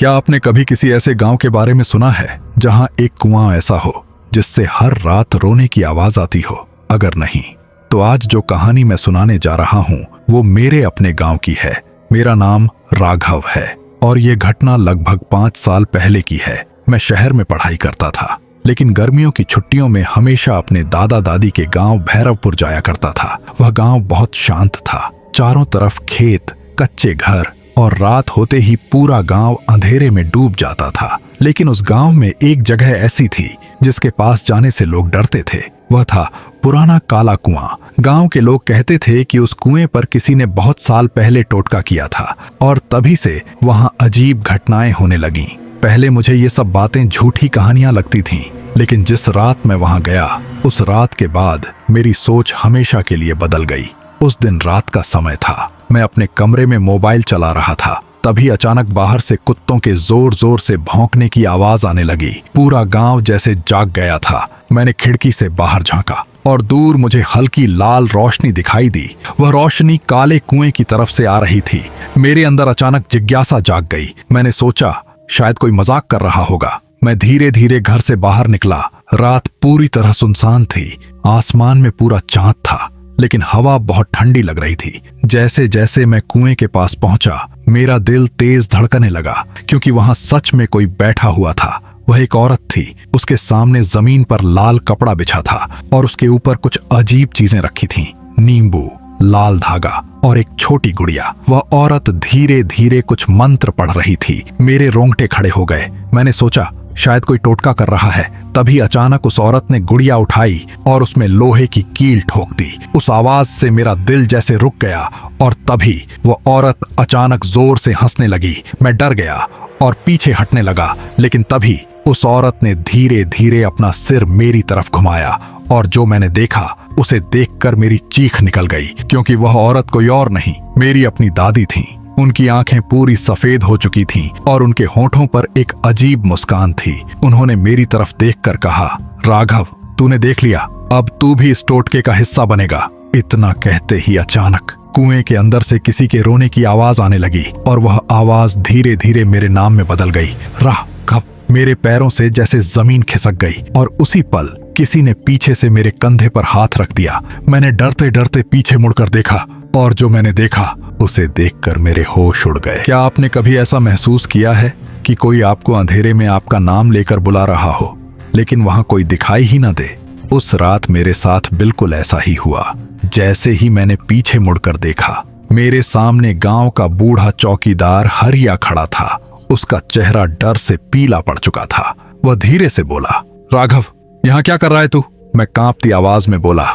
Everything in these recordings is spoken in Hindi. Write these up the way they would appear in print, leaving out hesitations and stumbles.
क्या आपने कभी किसी ऐसे गांव के बारे में सुना है जहां एक कुआं ऐसा हो जिससे हर रात रोने की आवाज आती हो? अगर नहीं, तो आज जो कहानी मैं सुनाने जा रहा हूं वो मेरे अपने गांव की है। मेरा नाम राघव है और ये घटना लगभग 5 साल पहले की है। मैं शहर में पढ़ाई करता था, लेकिन गर्मियों की छुट्टियों में हमेशा अपने दादा दादी के गांव भैरवपुर जाया करता था। वह गांव बहुत शांत था, चारों तरफ खेत, कच्चे घर और रात होते ही पूरा गांव अंधेरे में डूब जाता था। लेकिन उस गांव में एक जगह ऐसी थी जिसके पास जाने से लोग डरते थे। वह था पुराना काला कुआं। गांव के लोग कहते थे कि उस कुएं पर किसी ने बहुत साल पहले टोटका किया था और तभी से वहां अजीब घटनाएं होने लगीं। पहले मुझे ये सब बातें झूठी कहानियां लगती थीं, लेकिन जिस रात मैं वहां गया, उस रात के बाद मेरी सोच हमेशा के लिए बदल गई। उस दिन रात का समय था। मैं अपने कमरे में मोबाइल चला रहा था, तभी अचानक बाहर से कुत्तों के जोर जोर से भौंकने की आवाज आने लगी। पूरा गांव जैसे जाग गया था। मैंने खिड़की से बाहर झांका और दूर मुझे हल्की लाल रोशनी दिखाई दी। वह रोशनी काले कुएं की तरफ से आ रही थी। मेरे अंदर अचानक जिज्ञासा जाग गई। मैंने सोचा शायद कोई मजाक कर रहा होगा। मैं धीरे धीरे घर से बाहर निकला। रात पूरी तरह सुनसान थी। आसमान में पूरा चांद था, लेकिन हवा बहुत ठंडी लग रही थी। जैसे जैसे मैं कुएं के पास पहुंचा, मेरा दिल तेज धड़कने लगा, क्योंकि वहां सच में कोई बैठा हुआ था। वह एक औरत थी। उसके सामने जमीन पर लाल कपड़ा बिछा था और उसके ऊपर कुछ अजीब चीजें रखी थीं। नींबू, लाल धागा और एक छोटी गुड़िया। वह औरत धीरे धीरे कुछ मंत्र पढ़ रही थी। मेरे रोंगटे खड़े हो गए। मैंने सोचा शायद कोई टोटका कर रहा है। तभी अचानक उस औरत ने गुड़िया उठाई और उसमें लोहे की कील ठोक दी। उस आवाज से मेरा दिल जैसे रुक गया और तभी वह औरत अचानक जोर से हंसने लगी। मैं डर गया और पीछे हटने लगा, लेकिन तभी उस औरत ने धीरे धीरे अपना सिर मेरी तरफ घुमाया और जो मैंने देखा उसे देखकर मेरी चीख निकल गई, क्योंकि वह औरत कोई और नहीं, मेरी अपनी दादी थी। उनकी आंखें पूरी सफेद हो चुकी थीं और उनके होंठों पर एक अजीब मुस्कान थी। उन्होंने मेरी तरफ देखकर कहा, राघव, तूने देख लिया, अब तू भी इस टोटके का हिस्सा बनेगा। इतना कहते ही अचानक कुएं के अंदर से किसी के रोने की आवाज आने लगी और वह आवाज धीरे धीरे मेरे नाम में बदल गई, राघव। मेरे पैरों से जैसे जमीन खिसक गई और उसी पल किसी ने पीछे से मेरे कंधे पर हाथ रख दिया। मैंने डरते डरते पीछे मुड़कर देखा और जो मैंने देखा उसे देखकर मेरे होश उड़ गए। क्या आपने कभी ऐसा महसूस किया है कि कोई आपको अंधेरे में आपका नाम लेकर बुला रहा हो, लेकिन वहां कोई दिखाई ही न दे? उस रात मेरे साथ बिल्कुल ऐसा ही हुआ। जैसे ही मैंने पीछे मुड़कर देखा, मेरे सामने गांव का बूढ़ा चौकीदार हरिया खड़ा था। उसका चेहरा डर से पीला पड़ चुका था। वह धीरे से बोला, राघव, यहाँ क्या कर रहा है तू? मैं कांपती आवाज में बोला,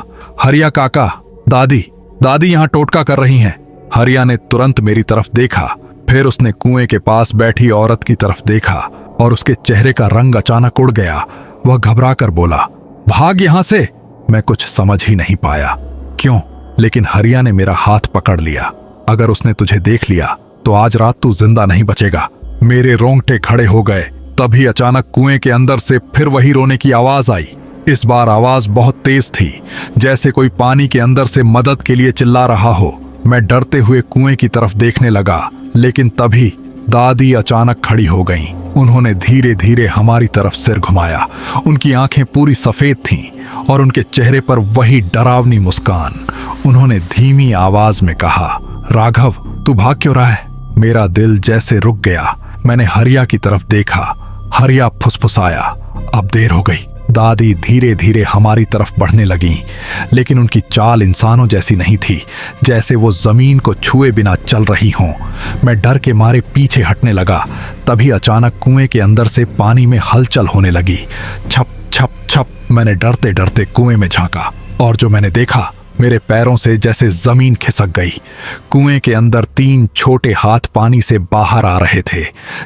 हरिया काका, दादी यहाँ टोटका कर रही हैं। हरिया ने तुरंत मेरी तरफ देखा, फिर उसने कुएं के पास बैठी औरत की तरफ देखा और उसके चेहरे का रंग अचानक उड़ गया। वह घबराकर बोला, भाग यहां से। मैं कुछ समझ ही नहीं पाया क्यों, लेकिन हरिया ने मेरा हाथ पकड़ लिया। अगर उसने तुझे देख लिया तो आज रात तू जिंदा नहीं बचेगा। मेरे रोंगटे खड़े हो गए। तभी अचानक कुएं के अंदर से फिर वही रोने की आवाज आई। इस बार आवाज बहुत तेज थी, जैसे कोई पानी के अंदर से मदद के लिए चिल्ला रहा हो। मैं डरते हुए कुएं की तरफ देखने लगा, लेकिन तभी दादी अचानक खड़ी हो गईं। उन्होंने धीरे धीरे हमारी तरफ सिर घुमाया। उनकी आंखें पूरी सफेद थीं और उनके चेहरे पर वही डरावनी मुस्कान। उन्होंने धीमी आवाज में कहा, राघव, तू भाग क्यों रहा है? मेरा दिल जैसे रुक गया। मैंने हरिया की तरफ देखा। हरिया फुसफुसाया, अब देर हो गई। दादी धीरे धीरे हमारी तरफ बढ़ने लगीं, लेकिन उनकी चाल इंसानों जैसी नहीं थी, जैसे वो जमीन को छुए बिना चल रही हों। मैं डर के मारे पीछे हटने लगा। तभी अचानक कुएं के अंदर से पानी में हलचल होने लगी। छप छप छप। मैंने डरते डरते कुएं में झांका और जो मैंने देखा, मेरे पैरों से जैसे जमीन खिसक गई। कुएं के अंदर 3 छोटे हाथ पानी से बाहर आ रहे थे,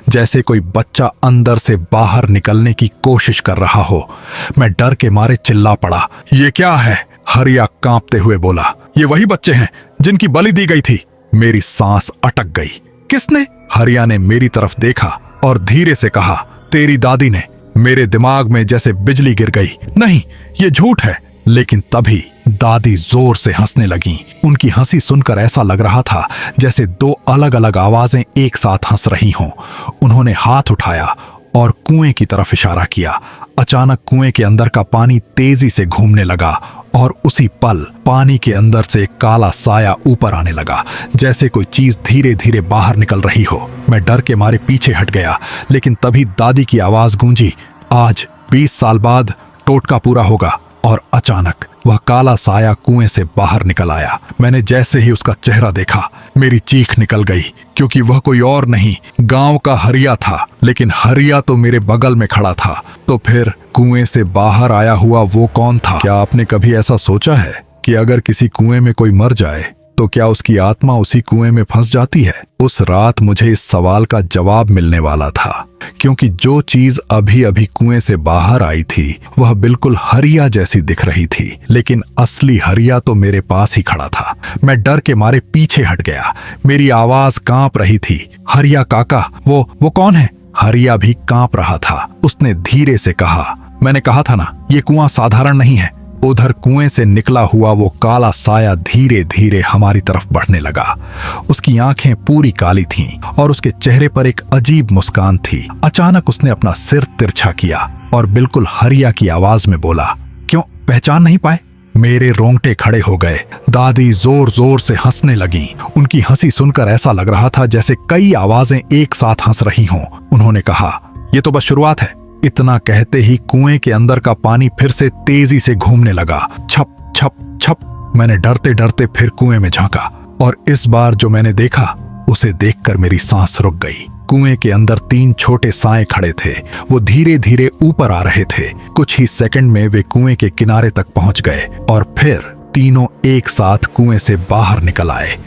जैसे कोई बच्चा अंदर से बाहर निकलने की कोशिश कर रहा हो। मैं डर के मारे चिल्ला पड़ा, ये क्या है? हरिया कांपते हुए बोला, ये वही बच्चे हैं जिनकी बलि दी गई थी। मेरी सांस अटक गई। किसने? हरिया ने मेरी तरफ देखा और धीरे से कहा, तेरी दादी ने। मेरे दिमाग में जैसे बिजली गिर गई। नहीं, ये झूठ है। लेकिन तभी दादी जोर से हंसने लगीं। उनकी हंसी सुनकर ऐसा लग रहा था जैसे दो अलग अलग आवाजें एक साथ हंस रही हों। उन्होंने हाथ उठाया और कुएं की तरफ इशारा किया। अचानक कुएं के अंदर का पानी तेजी से घूमने लगा और उसी पल पानी के अंदर से एक काला साया ऊपर आने लगा, जैसे कोई चीज धीरे धीरे बाहर निकल रही हो। मैं डर के मारे पीछे हट गया, लेकिन तभी दादी की आवाज गूंजी, आज 20 साल बाद टोटका पूरा होगा। और अचानक वह काला साया कुएं से बाहर निकल आया। मैंने जैसे ही उसका चेहरा देखा, मेरी चीख निकल गई, क्योंकि वह कोई और नहीं, गांव का हरिया था। लेकिन हरिया तो मेरे बगल में खड़ा था। तो फिर कुएं से बाहर आया हुआ वो कौन था? क्या आपने कभी ऐसा सोचा है कि अगर किसी कुएं में कोई मर जाए तो क्या उसकी आत्मा उसी कुएं में फंस जाती है? उस रात मुझे इस सवाल का जवाब मिलने वाला था, क्योंकि जो चीज अभी अभी कुएं से बाहर आई थी वह बिल्कुल हरिया जैसी दिख रही थी, लेकिन असली हरिया तो मेरे पास ही खड़ा था। मैं डर के मारे पीछे हट गया। मेरी आवाज कांप रही थी, हरिया काका, वो कौन है? हरिया भी कांप रहा था। उसने धीरे से कहा, मैंने कहा था ना, ये कुआं साधारण नहीं है। उधर कुएं से निकला हुआ वो काला साया धीरे धीरे हमारी तरफ बढ़ने लगा। उसकी आंखें पूरी काली थीं और उसके चेहरे पर एक अजीब मुस्कान थी। अचानक उसने अपना सिर तिरछा किया और बिल्कुल हरिया की आवाज में बोला, क्यों पहचान नहीं पाए? मेरे रोंगटे खड़े हो गए। दादी जोर जोर से हंसने लगीं। उनकी हंसी सुनकर ऐसा लग रहा था जैसे कई आवाजें एक साथ हंस रही हों। उन्होंने कहा, ये तो बस शुरुआत है। इतना कहते ही कुएं के अंदर का पानी फिर से तेजी से घूमने लगा। छप छप छप। मैंने डरते डरते फिर कुएं में झांका और इस बार जो मैंने देखा उसे देखकर मेरी सांस रुक गई। कुएं के अंदर 3 छोटे साए खड़े थे। वो धीरे धीरे ऊपर आ रहे थे। कुछ ही सेकंड में वे कुएं के किनारे तक पहुंच गए और फिर तीनों एक साथ कुएं से बाहर निकल आए।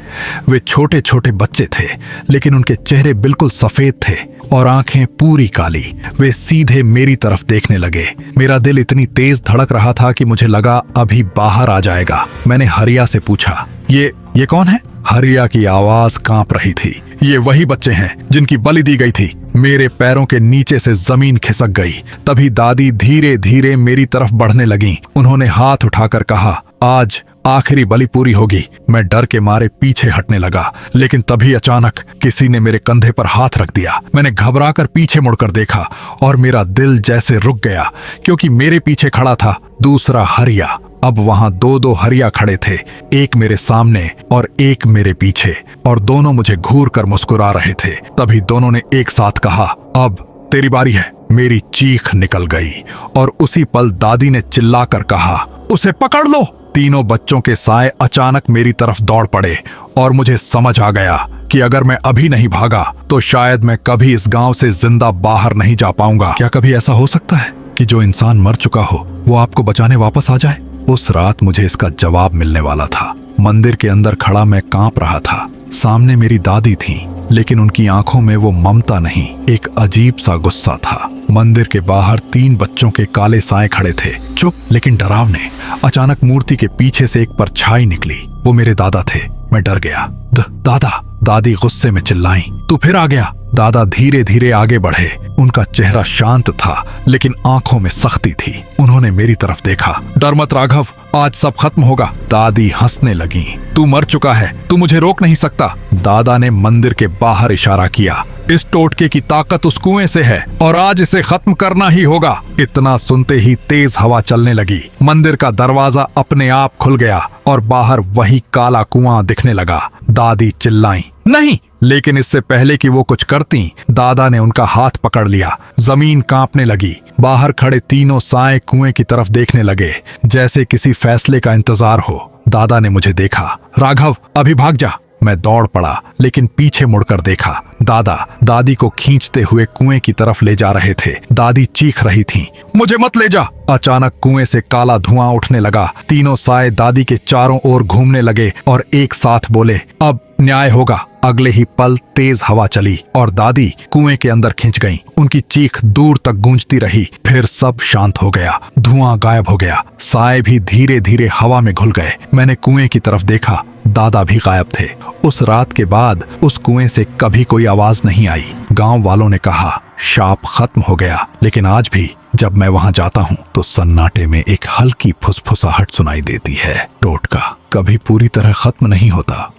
वे छोटे छोटे बच्चे थे, लेकिन उनके चेहरे बिल्कुल सफेद थे और आंखें पूरी काली। वे सीधे मेरी तरफ देखने लगे। मेरा दिल इतनी तेज धड़क रहा था कि मुझे लगा अभी बाहर आ जाएगा। मैंने हरिया से पूछा, ये कौन है? हरिया की आवाज कांप रही थी, ये वही बच्चे हैं जिनकी बलि दी गई थी। मेरे पैरों के नीचे से जमीन खिसक गई। तभी दादी धीरे धीरे मेरी तरफ बढ़ने लगीं। उन्होंने हाथ उठाकर कहा, आज आखिरी बलि पूरी होगी। मैं डर के मारे पीछे हटने लगा, लेकिन तभी अचानक किसी ने मेरे कंधे पर हाथ रख दिया। मैंने घबराकर पीछे मुड़कर देखा और मेरा दिल जैसे रुक गया, क्योंकि मेरे पीछे खड़ा था दूसरा हरिया। अब वहां 2 हरिया खड़े थे, एक मेरे सामने और एक मेरे पीछे, और दोनों मुझे घूर कर मुस्कुरा रहे थे। तभी दोनों ने एक साथ कहा, अब तेरी बारी है। मेरी चीख निकल गई और उसी पल दादी ने चिल्लाकर कहा, उसे पकड़ लो। तीनों बच्चों के साए अचानक मेरी तरफ दौड़ पड़े और मुझे समझ आ गया कि अगर मैं अभी नहीं भागा तो शायद मैं कभी इस गांव से जिंदा बाहर नहीं जा पाऊंगा। क्या कभी ऐसा हो सकता है कि जो इंसान मर चुका हो वो आपको बचाने वापस आ जाए? उस रात मुझे इसका जवाब मिलने वाला था। मंदिर के अंदर खड़ा मैं कांप रहा था। सामने मेरी दादी थी, लेकिन उनकी आंखों में वो ममता नहीं, एक अजीब सा गुस्सा था। मंदिर के बाहर 3 बच्चों के काले साए खड़े थे, चुप लेकिन डरावने। अचानक मूर्ति के पीछे से एक परछाई निकली। वो मेरे दादा थे। मैं डर गया। दादा! दादी गुस्से में चिल्लाई, तू फिर आ गया। दादा धीरे धीरे आगे बढ़े। उनका चेहरा शांत था, लेकिन आंखों में सख्ती थी। उन्होंने मेरी तरफ देखा। डर मत राघव, आज सब खत्म होगा। दादी हंसने लगी। तू मर चुका है, तू मुझे रोक नहीं सकता। दादा ने मंदिर के बाहर इशारा किया। इस टोटके की ताकत उस कुएं से है और आज इसे खत्म करना ही होगा। इतना सुनते ही तेज हवा चलने लगी। मंदिर का दरवाजा अपने आप खुल गया और बाहर वही काला कुआं दिखने लगा। दादी चिल्लाई, नहीं! लेकिन इससे पहले कि वो कुछ करती, दादा ने उनका हाथ पकड़ लिया। जमीन कांपने लगी। बाहर खड़े तीनों साए कुएं की तरफ देखने लगे, जैसे किसी फैसले का इंतजार हो। दादा ने मुझे देखा। राघव, अभी भाग जा। मैं दौड़ पड़ा, लेकिन पीछे मुड़कर देखा। दादा दादी को खींचते हुए कुएं की तरफ ले जा रहे थे। दादी चीख रही थीं, मुझे मत ले जा। अचानक कुएं से काला धुआं उठने लगा। तीनों साए दादी के चारों ओर घूमने लगे और एक साथ बोले, अब न्याय होगा। अगले ही पल तेज हवा चली और दादी कुएं के अंदर खिंच गईं। उनकी चीख दूर तक गूंजती रही। फिर सब शांत हो गया। धुआं गायब हो गया। साए भी धीरे धीरे हवा में घुल गए। मैंने कुएं की तरफ देखा। दादा भी गायब थे। उस रात के बाद उस कुएं से कभी कोई आवाज नहीं आई। गांव वालों ने कहा, शाप खत्म हो गया, लेकिन आज भी जब मैं वहां जाता हूं तो सन्नाटे में एक हल्की फुसफुसाहट सुनाई देती है। टोटका कभी पूरी तरह खत्म नहीं होता।